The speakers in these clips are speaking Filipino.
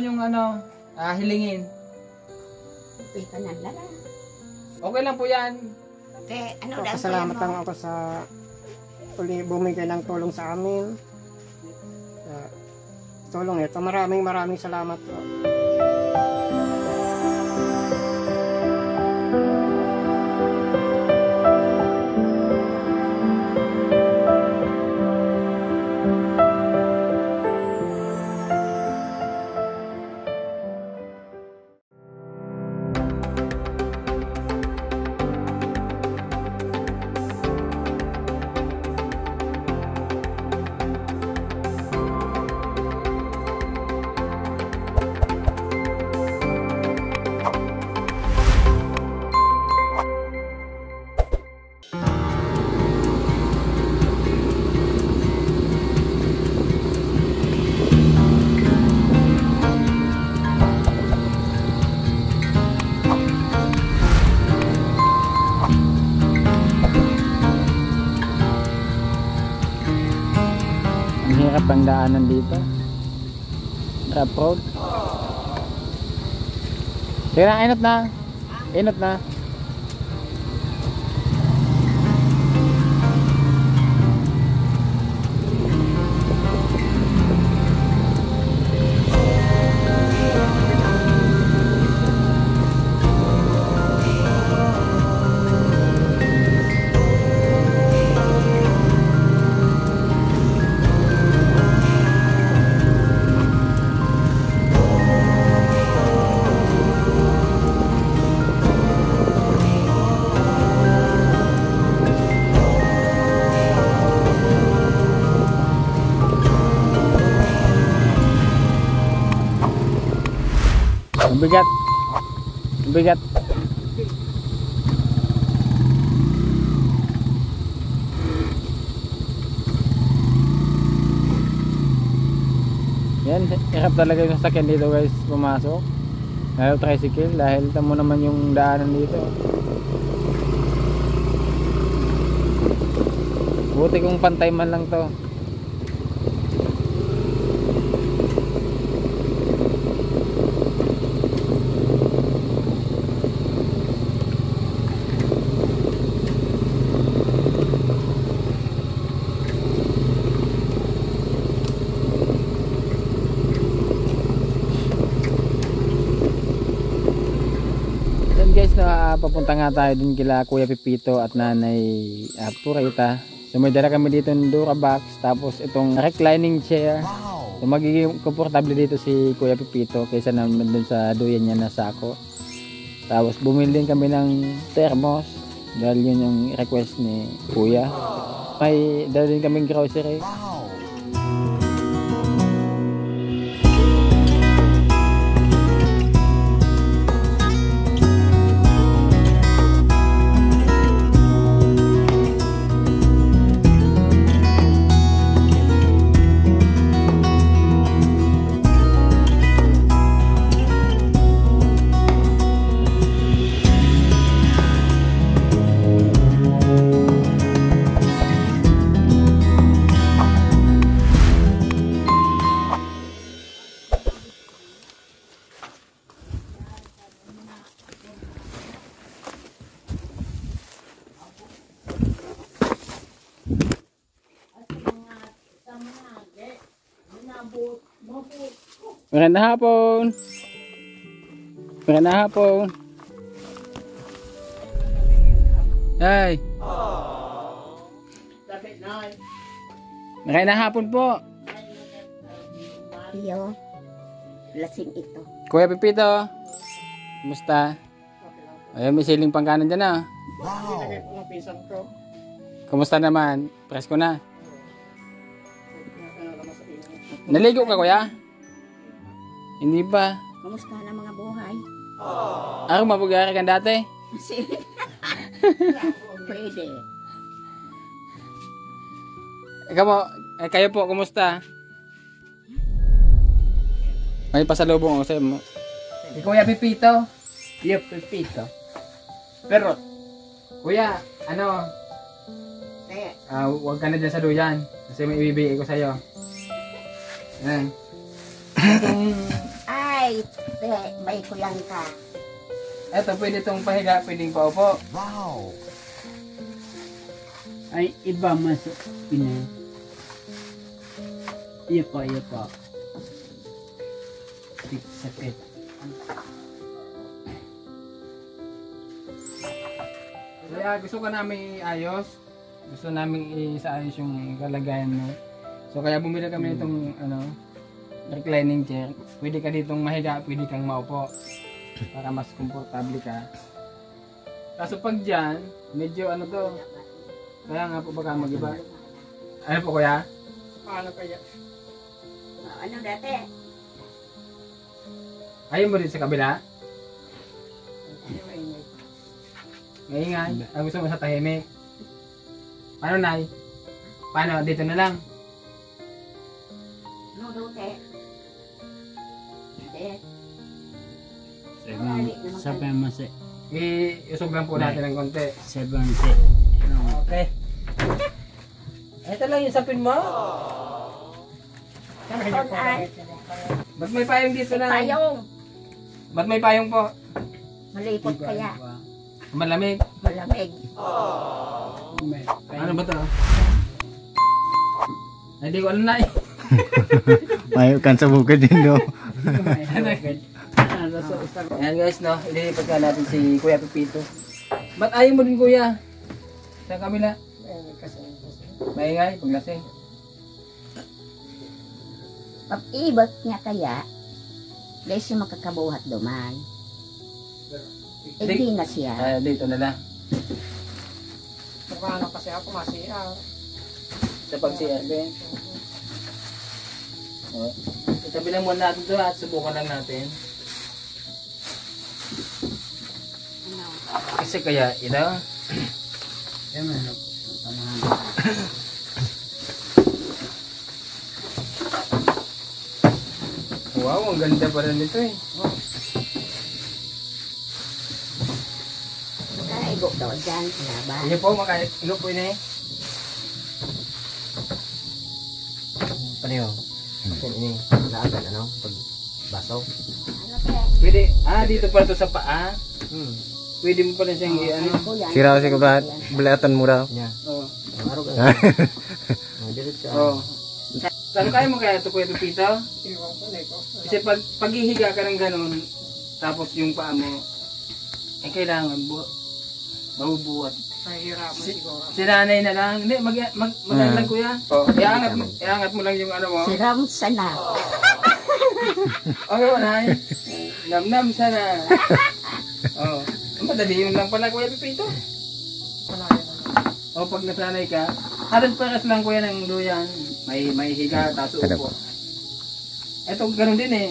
nyong ano, hilingin? Uy, kanala na. Okay lang po yan. Ano lang Pasalamat lang ako sa uli bumigay ng tulong sa amin. Tulong ito. Maraming salamat po. Hirap ang daanan dito. Rough road. Sige na, inot na. Inot na. Bigat. Bigat. Yan, hirap talaga yung sasakyan dito guys pumasok. Dahil tricycle, dahil tamo naman yung daanan dito. Buti kung pantay man lang to. Guys, papunta nga tayo din kila Kuya Pipito at Nanay Purita. So may dala kami dito ng Durabox, tapos itong reclining chair. So magiging komportable dito si Kuya Pipito kaysa naman dun sa duyan niya na sako. Tapos bumili din kami ng thermos dahil yun yung request ni Kuya. May dala din kaming grocery. Magandang hapon. Magandang hapon. Hey. Magandang hapon po. Iyo. Lasing ito. Kuya Pipito. Kumusta? Ayun, may siling pangkanan dyan ah. Wow. Kumusta naman? Presko na. Naligo ka kuya? Hindi pa. Kumusta na mga buhay? Ako mabugari kang dati. Pwede. Kayo po, kumusta? May pasalubong ako sa'yo. Kuya Pipito. Kuya Pipito. Pero, kuya, ano? Huwag ka na dyan sa duyan. Kasi may ibibigay ko sa'yo. Yan. may kuyang ka. Eto, pwede itong pahiga, pwedeng paupo. Ay, iba mas ini. Iya po. Sakit. Kaya gusto ka namin iayos. Gusto namin isaayos yung kalagayan mo. So kaya bumili kami nitong reclining chair. Pwede ka ditong mahiga, pwede kang maupo. Para mas komportable ka. Kaso pag dyan, medyo kaya nga po baka mag-iba. Ano po kuya? Paano kaya? Ano dati? Ayaw mo rin sa kabila? Maingay. Ang gusto mo sa tahimik. Paano, Nay? Paano? Dito na lang. Ano dati? Sabi mo si Iusog lang po natin ng konti. 7 Okay. Ito lang yung sapin mo. Ba't may payong dito na? Payong. Ba't may payong po? Malipot kaya. Malamig. Malamig. Ano ba ito? Hindi ko alam na eh. May kan sa bukid din do. Ayan guys, no, ililipat nga natin si Kuya Pepito. Ba't ayaw mo din kuya? Sa kabila? Maingay, paglasing. Pag-ibot niya kaya, dahil siya makakabuhat duman. Hindi na siya. Dito na lang. Paano kasi ako masiyaw. Sa pag-CRB. Itabi lang muna natin ito at subukan lang natin. Kasi kaya, wow, ang ganda pa rin nito eh. Igop daw dyan, laban. Hindi po, makaigop po yun eh. Pareho. Ini naagan pag baso. Ano te? Pwede, dito pala ito sa paa. Pwede mo pala siyang Sira si kubat, belatan mo daw. Oo. Araw ka. Oo. Saan kaya mo kaya ito Kuya Pepito? Kasi pag paghihiga ka ng ganun, tapos yung paa mo, kailangan mabubuhat. Nahihirapan siguro. Si nanay na lang. Hindi, mag-alag kuya. Iangat mo lang yung mo. Siram sana. Okay, nanay. Namnam sana. Oh. Madali yun lang pala Kuya Pepito. Pag nasanay ka, halos paras lang kuya ng duyan. May higa, taso upo. Ito ganun din eh.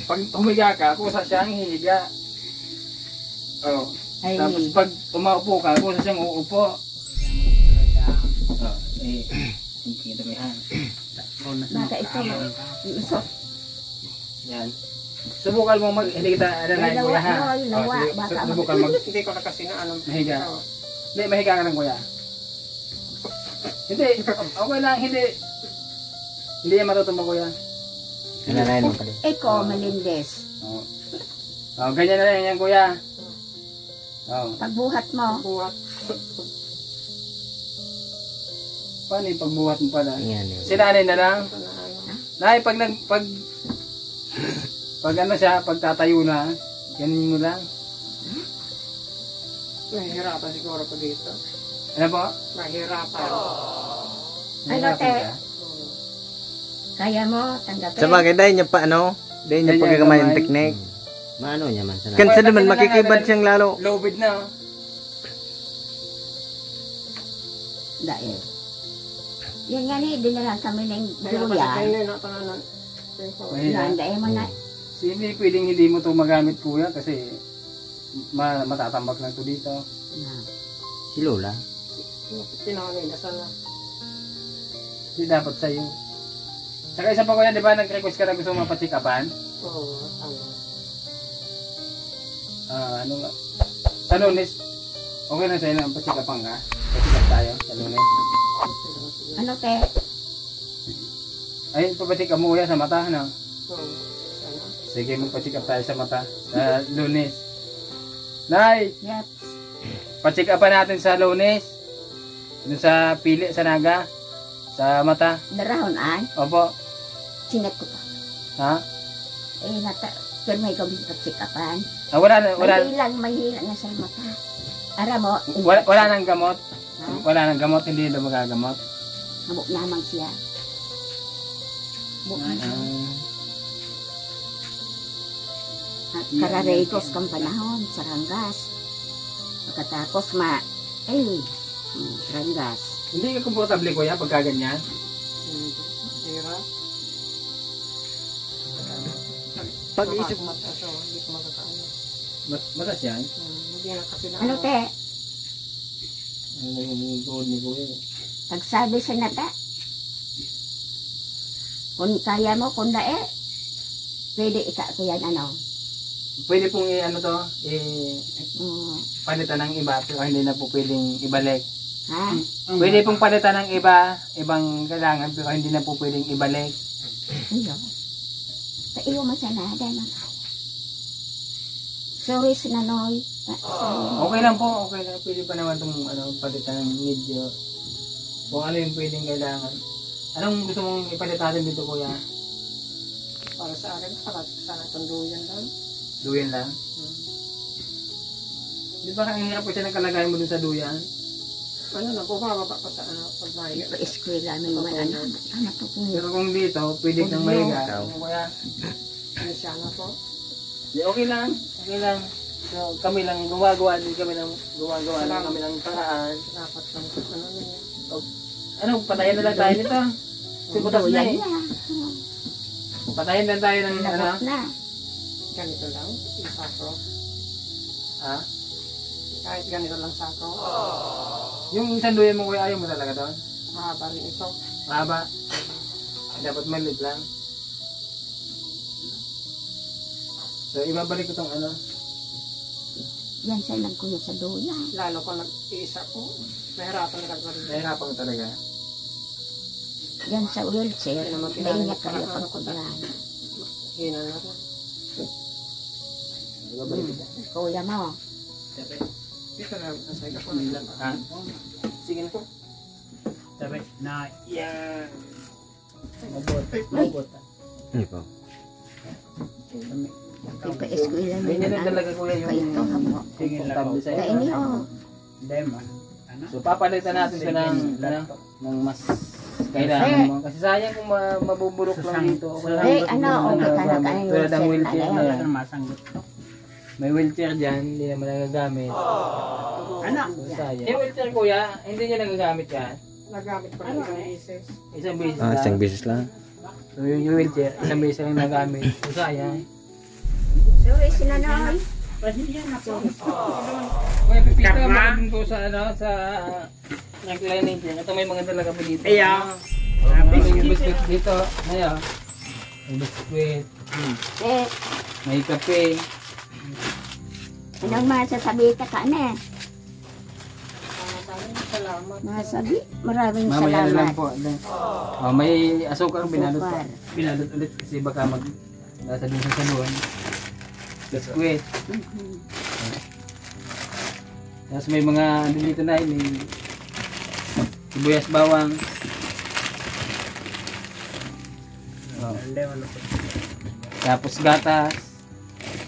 Pag humiga ka, kusa siyang hihiga. Ay, Tapos pag umaupo ka, kusa siyang uupo. Kita mo yan. baka ito. So, Yan. Subukan mo hindi kita na kuya ha. Subukan Hindi ko na kasi na mahiga. Hindi, mahiga ka lang kuya. Hindi, okay lang, hindi yan matutumba kuya. Nanay mo pala. Eko, Melindez. Ganyan na lang yan kuya. Pagbuhat mo. Paano yung pagbuhat mo pala? Yan. Si nanay na lang. Nay, pag tatayo na, ganun mo lang. Nahihirapan siguro ko dito. Ano po? Nahihirapan. Ano te? Kaya mo, tanggapin. Sa bagay dahil niya pa dahil niya pagkakamay yung teknik. Maano niya man sana. Kansa naman makikibad siyang lalo. Low bid na. Dahil. Yan nga ni, dinalang kami ng Kaya kasi duyan. kayo na tanan. Yan, dahil mo na. Hindi pwedeng hindi mo ito magamit kuya kasi matatambak lang ito dito. Si Lola. Pinanganay na sana. Hindi dapat sa'yo. Saka isa pa kuya, di ba nag-request ka na gusto mo mapachikapan? Oo, tama. Ano nga? Sa Lunes, okay na sa'yo na pachikapan ka? Pachikap tayo sa Lunes. Ano te? Ay, papachikap mo kuya sa mata, no? Oo, sana. Sige, magpa-check up tayo sa mata. Sa Lunes. Nay! Yep. Pa-check up pa natin sa Lunes. Doon sa pili, sa naga. Sa mata. Darahon ay. Opo. Sinet ko pa. Ha? Pero may gawin pa check upan. Ah, wala May hilang nga sa mata. Ara mo. wala nang gamot. Ha? Wala nang gamot, hindi na magagamot. Habok naman siya. Habok na siya. At kararetos kang panahon sa Ranggas. Pagkatapos Ranggas. Hindi ka komportable kuya pagka ganyan. Hira. Pag-isip mata siya, hindi ko makakaano. matas yan. Hindi na kasi na Ano te? Ano yung tuhod ni kuya? Pagsabi sa nata. Kung kaya mo, kung pwede ko yan Pwede pong ano to, palitan ng iba pero hindi na po pwedeng ibalik. ha? Pwede pong palitan ng ibang kailangan pero hindi na po pwedeng ibalik. Iyo. Sa iyo masanada na kaya. Sorry sa nanoy. Okay lang po, okay lang. Pwede pa naman itong palitan ng medyo. Kung ano yung pwedeng kailangan. Anong gusto mong ipalit natin dito kuya? para sa akin, para sana tunduyan lang. Duyan lang? Di ba ang hirap po siya ng kalagayan mo dun sa duyan? Ano na, bumababa pa sa pag mahiga. Sa eskwela may mga anak ko kung Pero kung dito, pwede kang mahiga. Kuya, Ano siya na po? di, okay lang. Okay lang. So, kami lang gumagawa din kami ng kami ng paraan. Dapat lang sa ano niya. Ano, patayin na lang tayo nito. Butas na yan eh. niya. Patayin lang tayo ng Labot na. Ganito lang, yung sako. Ha? Kahit ganito lang sako. Yung sanduyan mo kuya, ayaw mo talaga doon? Mahaba rin ito. Mahaba. Dapat maliit lang. So, ibabalik ko tong Yan siya nagkuyo sa doya. Lalo kung nag-iisa ko, mahirapan na gagawin. nahirapan ko talaga. Yan sa wheelchair. Yan naman Kaya niya pinangat kaya para pagkulan. Hina na rin. Ibabalik ko dyan. Kuya mo. Dito na, nasa ika ko nila. Ha? Sige na po. Sabi na yan. Mabot. Hindi po. Kaya pa eskwela mo Ganyan lang talaga kuya Kaya ito yung hamo. Sige lang. komportable sa Kaya ini inyo. Dema. Ano? So, papalitan natin ito ng mas kailangan mo. Kasi sayang kung mabuburok lang dito. Eh, ano, okay ka na kayo. Tulad ng wheelchair na yan. Ano masanggot to? May wheelchair dyan, hindi naman nagagamit. Ano? So, sayang. Yung wheelchair kuya, hindi nyo nagagamit yan. Nagamit pa rin isang isis. Isang beses Ah, lang. isang beses lang. So, yung wheelchair, isang beses lang nagamit. So, sayang. Sorry, sinanoy. Pasensya na po. Kuya Pipito, mga din po sa reclining chair. Ito may mga dala kami dito. Iya. May biscuit dito. Ayan. May biscuit. Eh, May kape. anong masasabi ka ka na? Salamat. Masabi, maraming Mamaya na lang salamat. po. Oh, may asukar binalot pa. Super. Binalot ulit kasi baka nasa din sa saluan. Biscuit. Tapos may mga ano dito na may sibuyas bawang. Oh. Tapos gatas.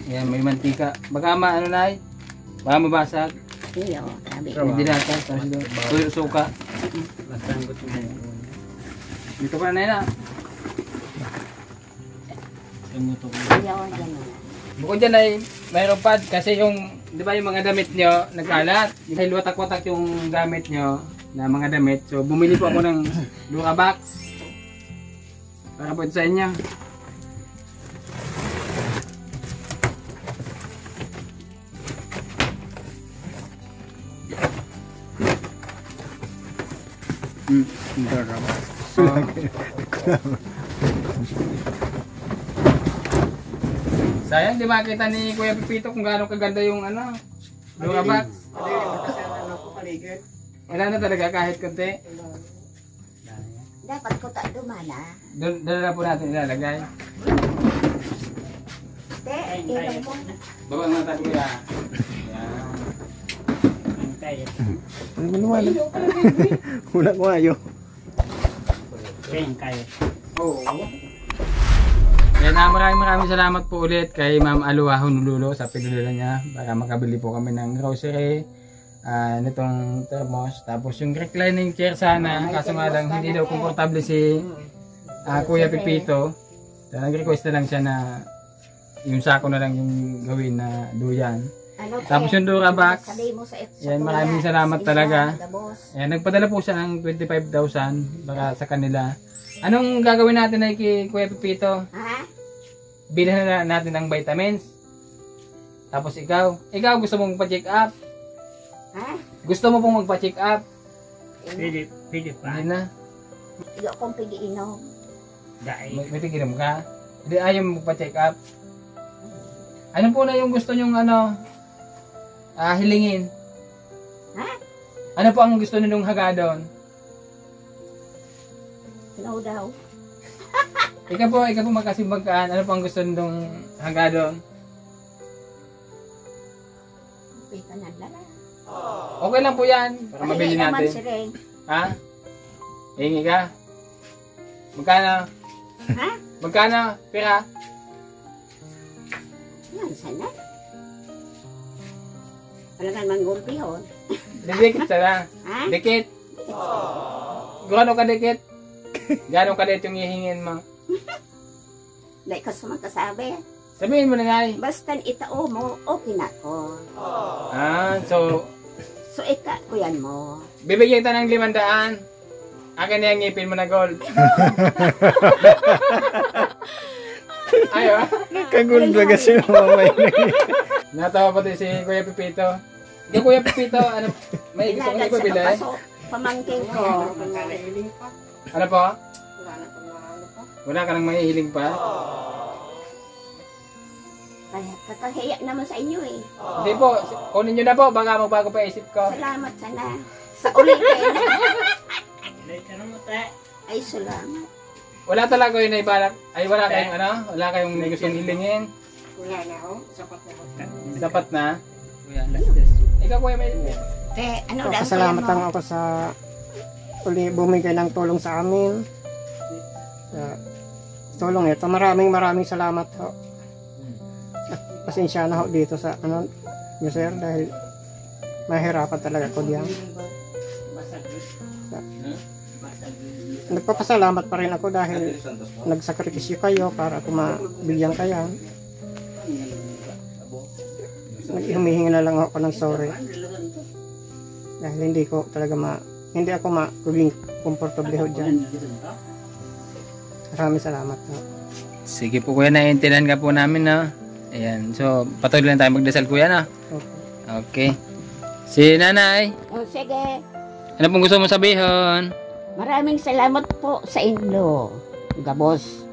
Yan, may mantika. Baka ano na baka mabasag. Iyo, sabi. Hindi gatas. Tapos suka. Masanggot mo. Dito ka na yun. Tumutok mo. Iyo, gano'n. Bukod dyan ay mayroon pad kasi yung, di ba yung mga damit nyo nagkalat. Dahil watak-watak yung gamit nyo na mga damit. So bumili po ako ng Durabox para po sa inyo. Durabox. Sayang di makita ni Kuya Pipito kung gaano kaganda yung Durabox. Kasi ano ko paligid. Wala na talaga kahit konti. Dapat ko ta dumana. Doon na po natin ilalagay. ilong mo. Baba nga tayo kuya. Ang tayo. Ano ba naman? Wala ko ayo. Kaya kayo. Oo. Yan na, maraming salamat po ulit kay Ma'am Aluwa Honolulu sa pinulila niya para makabili po kami ng grocery, nitong thermos, tapos yung reclining chair sana, kaso nga lang hindi daw komportable si Kuya Pipito. Nag-request na lang siya na yung sako na lang yung gawin na duyan. Ano, Tapos yung Durabox, sabi mo sa yan, maraming salamat talaga. Yan, nagpadala po siya ng 25,000 para sa kanila. Anong gagawin natin ay kay Kuya Pipito? Ha? Bilhan na natin ng vitamins. Tapos ikaw gusto mong magpa-check up? Ha? Gusto mo pong magpa-check up? Pwede pa. Hindi na. Hindi akong pigiinom. Dahil. May tiginom ka? Hindi ayaw mo magpa-check up? Ano po na yung gusto nyong hilingin? Ha? Ano po ang gusto ninyong hagadon? No daw. Ikaw po magkasimbagkaan. Ano po ang gusto ninyong hagadon? Pita na lang. Okay lang po yan. Para mabili naman natin. si Ring. Ha? Hingi ka? Magkano? Ha? Magkano? Pira? Yan, sana. Wala ka naman gulpihon. Dikit sana. Ha? Dikit. Gano'n ka dikit? Gano'n ka dikit yung hihingin mo? Dahil ka sumagkasabi. Sabihin mo na nga eh. Basta itao mo, okay na ko. So, So, kuyan mo. bibigyan kita ng 500. Akin na yung ngipin mo na gold. Ayaw. Kagul ba kasi mamay. Natawa pati si Kuya Pipito. Yung Kuya Pipito, ano, may gusto kong ipabili? Pamangking ko. Ano po? Wala ka nang mahihiling pa? Kaya kakahiya naman sa inyo eh. Hindi po, kunin nyo na po, baka magbago pa isip ko. Salamat sana. Sa ulitin. Salamat. Ay, salamat. Wala talaga yun na ibalak. Ay, wala kayong wala kayong gustong hilingin. Wala na ako. Sapat na ako. Sapat na. Ikaw Kuya may... Ano daw Salamat mo? lang ako sa bumigay ng tulong sa amin. Sa tulong ito. Maraming salamat ho. At pasensya na ho dito sa nyo sir dahil mahirapan talaga ko diyan. Nagpapasalamat pa rin ako dahil nagsakripisyo kayo para ako mabigyan kayo. Humihingi na lang ako ng sorry. Dahil hindi ako maging komportable ho dyan. Maraming salamat ho. Sige po Kuya, naiintindihan ka po namin na. Ayan, so patuloy lang tayo magdasal Kuya na. Okay. Si Nanay, Oh, sige. ano pong gusto mo sabihin? Maraming salamat po sa inyo. Gabos.